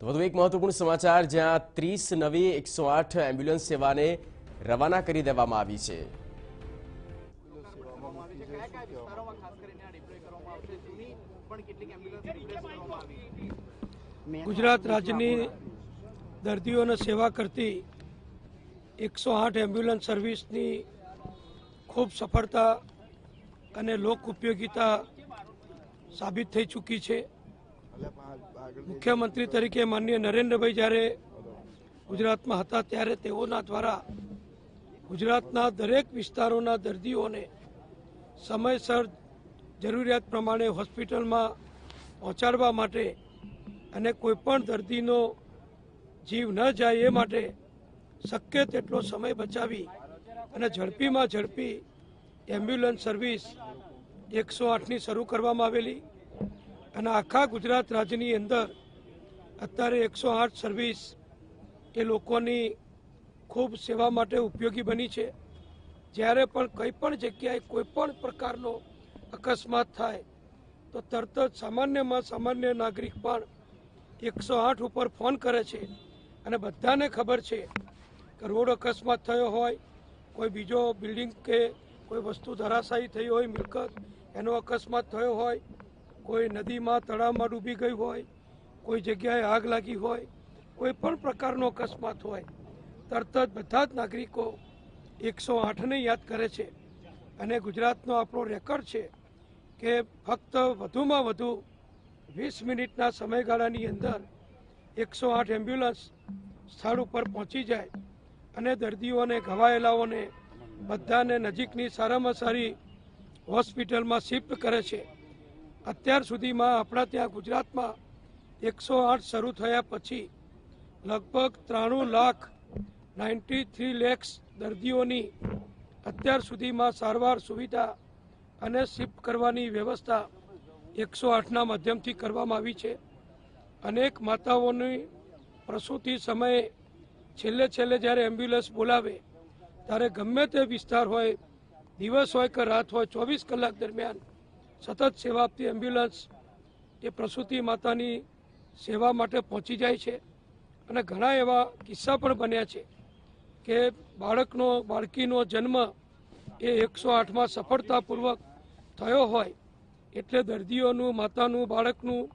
તો વધુ એક મહત્વપૂર્ણ સમાચાર, જ્યાં 30 નવી 108 એમ્બ્યુલન્સ સેવાને રવાના કરી દેવામાં આવી છે। ગુજરાત રાજ્યની દર્દીઓને સેવા કરતી 108 એમ્બ્યુલન્સ સર્વિસની ખૂબ સફળતા અને લોક ઉપયોગિતા સાબિત થઈ ચૂકી છે। મુખ્યમંત્રી તરીકે માનનીય નરેન્દ્રભાઈ જ્યારે ગુજરાતમાં હતા ત્યારે તેઓના દ્વારા ગુજરાતના દરેક વિસ્તારોના દર્દીઓને સમયસર જરૂરિયાત પ્રમાણે હોસ્પિટલમાં પહોંચાડવા માટે અને કોઈપણ દર્દીનો જીવ ન જાય એ માટે શક્ય તેટલો સમય બચાવી અને ઝડપીમાં ઝડપી એમ્બ્યુલન્સ સર્વિસ 108ની શરૂ કરવામાં આવેલી અને આખા ગુજરાત રાજ્યની અંદર અત્યારે 108 સર્વિસ એ લોકોની ખૂબ સેવા માટે ઉપયોગી બની છે। જ્યારે પણ કંઈ પણ જગ્યાએ કોઈ પણ પ્રકારનો અકસ્માત થાય તો તરત જ સામાન્યમાં સામાન્ય નાગરિક પણ 108 ઉપર ફોન કરે છે અને બધાને ખબર છે કે રોડ અકસ્માત થયો હોય, કોઈ બીજો બિલ્ડિંગ કે કોઈ વસ્તુ ધરાશાયી થઈ હોય, મિલકત એનો અકસ્માત થયો હોય, કોઈ નદીમાં તળાવમાં ડૂબી ગઈ હોય, કોઈ જગ્યાએ આગ લાગી હોય, કોઈ પણ પ્રકારનો અકસ્માત હોય, તરત જ બધા જ નાગરિકો 108ને યાદ કરે છે। અને ગુજરાતનો આપણો રેકોર્ડ છે કે ફક્ત વધુમાં વધુ 20 મિનિટના સમયગાળાની અંદર 108 એમ્બ્યુલન્સ સ્થળ ઉપર પહોંચી જાય અને દર્દીઓને, ઘવાયેલાઓને બધાને નજીકની સારામાં સારી હોસ્પિટલમાં શિફ્ટ કરે છે। અત્યાર સુધીમાં આપણા ત્યાં ગુજરાતમાં 108 શરૂ થયા પછી લગભગ 93 લાખ દર્દીઓની અત્યાર સુધીમાં સારવાર સુવિધા અને શિફ્ટ કરવાની વ્યવસ્થા 108ના માધ્યમથી કરવામાં આવી છે। અનેક માતાઓની પ્રસૂતિ સમયે છેલ્લે જ્યારે એમ્બ્યુલન્સ બોલાવે ત્યારે ગમે તે વિસ્તાર હોય, દિવસ હોય કે રાત હોય, 24 કલાક દરમિયાન સતત સેવા આપતી એમ્બ્યુલન્સ એ પ્રસૂતિ માતાની સેવા માટે પહોંચી જાય છે। અને ઘણા એવા કિસ્સા પણ બન્યા છે કે બાળકીનો જન્મ એ 108માં સફળતાપૂર્વક થયો હોય એટલે દર્દીઓનું, માતાનું, બાળકનું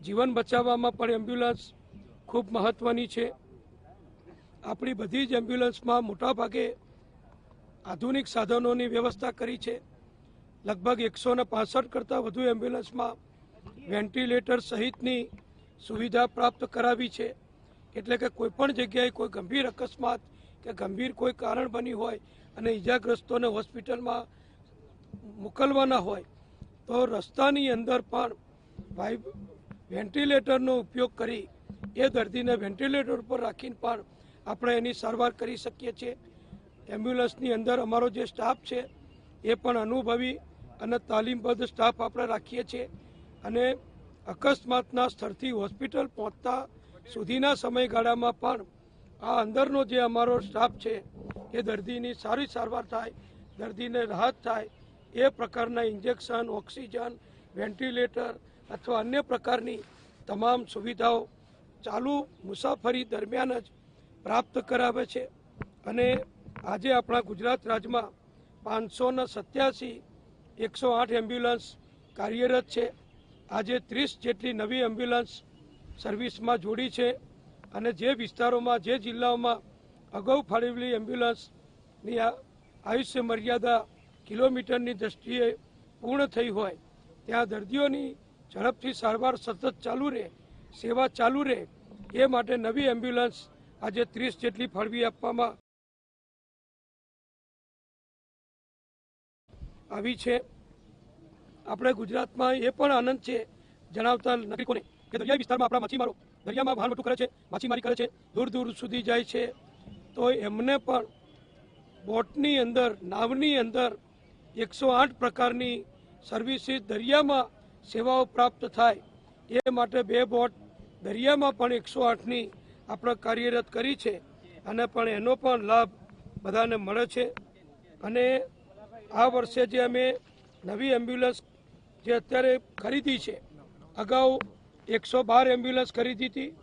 જીવન બચાવવામાં પણ એમ્બ્યુલન્સ ખૂબ મહત્ત્વની છે। આપણી બધી જ એમ્બ્યુલન્સમાં મોટાભાગે આધુનિક સાધનોની વ્યવસ્થા કરી છે। લગભગ 165 કરતાં વધુ એમ્બ્યુલન્સમાં વેન્ટિલેટર સહિતની સુવિધા પ્રાપ્ત કરાવી છે। એટલે કે કોઈપણ જગ્યાએ કોઈ ગંભીર અકસ્માત કે ગંભીર કોઈ કારણ બની હોય અને ઈજાગ્રસ્તોને હોસ્પિટલમાં મોકલવાના હોય તો રસ્તાની અંદર પણ વેન્ટિલેટરનો ઉપયોગ કરી એ દર્દીને વેન્ટિલેટર પર રાખીને પણ આપણે એની સારવાર કરી શકીએ છીએ। એમ્બ્યુલન્સની અંદર અમારો જે સ્ટાફ છે એ પણ અનુભવી અને તાલીમબદ્ધ સ્ટાફ આપણે રાખીએ છીએ અને અકસ્માતના સ્થળથી હોસ્પિટલ પહોંચતા સુધીના સમયગાળામાં પણ આ અંદરનો જે અમારો સ્ટાફ છે એ દર્દીની સારી સારવાર થાય, દર્દીને રાહત થાય એ પ્રકારના ઇન્જેક્શન, ઓક્સિજન, વેન્ટિલેટર અથવા અન્ય પ્રકારની તમામ સુવિધાઓ ચાલુ મુસાફરી દરમિયાન જ પ્રાપ્ત કરાવે છે। અને આજે આપણા ગુજરાત રાજ્યમાં 587 108 એમ્બ્યુલન્સ કાર્યરત છે। આજે 30 જેટલી નવી એમ્બ્યુલન્સ સર્વિસમાં જોડી છે અને જે વિસ્તારોમાં, જે જિલ્લાઓમાં અગાઉ ફાળવેલી એમ્બ્યુલન્સની આયુષ્ય મર્યાદા કિલોમીટરની દ્રષ્ટિએ પૂર્ણ થઈ હોય ત્યાં દર્દીઓની ઝડપથી સારવાર સતત ચાલુ રહે, સેવા ચાલુ રહે એ માટે નવી એમ્બ્યુલન્સ આજે 30 જેટલી ફાળવી આપવામાં આવી છે। આપણે ગુજરાતમાં એ પણ આનંદ છે જણાવતા નાગરિકોને કે દરિયાઈ વિસ્તારમાં આપણા માછીમારો દરિયામાં વહાણવટું કરે છે, માછીમારી કરે છે, દૂર દૂર સુધી જાય છે, તો એમને પણ બોટની અંદર, નાવની અંદર 108 પ્રકારની સર્વિસીસ દરિયામાં સેવાઓ પ્રાપ્ત થાય એ માટે 2 બોટ દરિયામાં પણ 108ની આપણે કાર્યરત કરી છે અને પણ એનો પણ લાભ બધાને મળે છે। અને આ વર્ષે જે અમે નવી એમ્બ્યુલન્સ જે અત્યારે ખરીદી છે, અગાઉ 112 એમ્બ્યુલન્સ ખરીદી હતી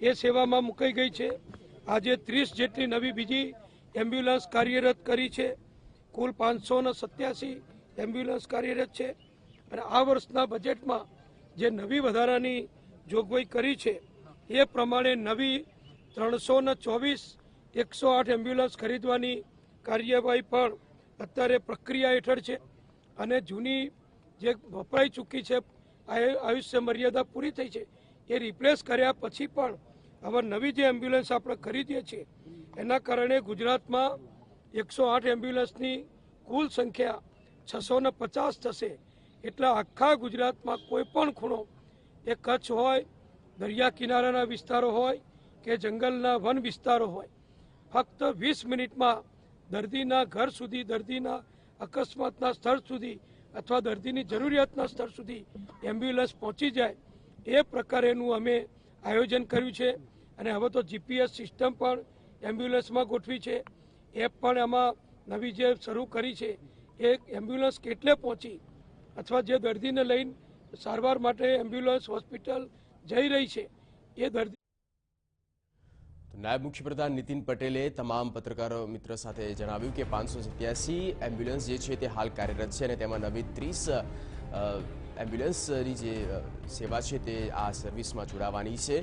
એ સેવામાં મુકાઈ ગઈ છે. આજે 30 જેટલી નવી બીજી એમ્બ્યુલન્સ કાર્યરત કરી છે. કુલ 587 એમ્બ્યુલન્સ કાર્યરત છે. અને આ વર્ષના બજેટમાં જે નવી વધારાની જોગવાઈ કરી છે એ પ્રમાણે નવી 324 108 એમ્બ્યુલન્સ ખરીદવાની કાર્યવાહી પણ અત્યારે પ્રક્રિયા હેઠળ છે. અને જૂની જે વપરાઈ ચૂકી છે, આયુષ્ય મર્યાદા પૂરી થઈ છે, એ રિપ્લેસ કર્યા પછી પણ હવે નવી જે એમ્બ્યુલન્સ આપણે ખરીદીએ છીએ એના કારણે ગુજરાતમાં 108 એમ્બ્યુલન્સની કુલ સંખ્યા 650 થશે. એટલે આખા ગુજરાતમાં કોઈ પણ ખૂણો, એ કચ્છ હોય, દરિયા કિનારાના વિસ્તારો હોય કે જંગલના વન વિસ્તારો હોય, ફક્ત 20 મિનિટમાં દર્દીના ઘર સુધી, દર્દીના અકસ્માતના સ્થળ સુધી અથવા દર્દીની જરૂરિયાતના સ્થળ સુધી એમ્બ્યુલન્સ પહોંચી જાય એ પ્રકારેનું અમે આયોજન કર્યું છે. અને હવે તો જીપીએસ સિસ્ટમ પણ એમ્બ્યુલન્સમાં ગોઠવી છે. એપ પણ એમાં નવી જે શરૂ કરી છે, એ એમ્બ્યુલન્સ કેટલે પહોંચી અથવા જે દર્દીને લઈને સારવાર માટે એમ્બ્યુલન્સ હોસ્પિટલ જઈ રહી છે એ દર્દી. નાયબ મુખ્યપ્રધાન નીતિન પટેલે તમામ પત્રકારો મિત્ર સાથે જણાવ્યું કે 587 એમ્બ્યુલન્સ જે છે તે હાલ કાર્યરત છે અને તેમાં નવી 30 એમ્બ્યુલન્સની જે સેવા છે તે આ સર્વિસમાં જોડાવાની છે.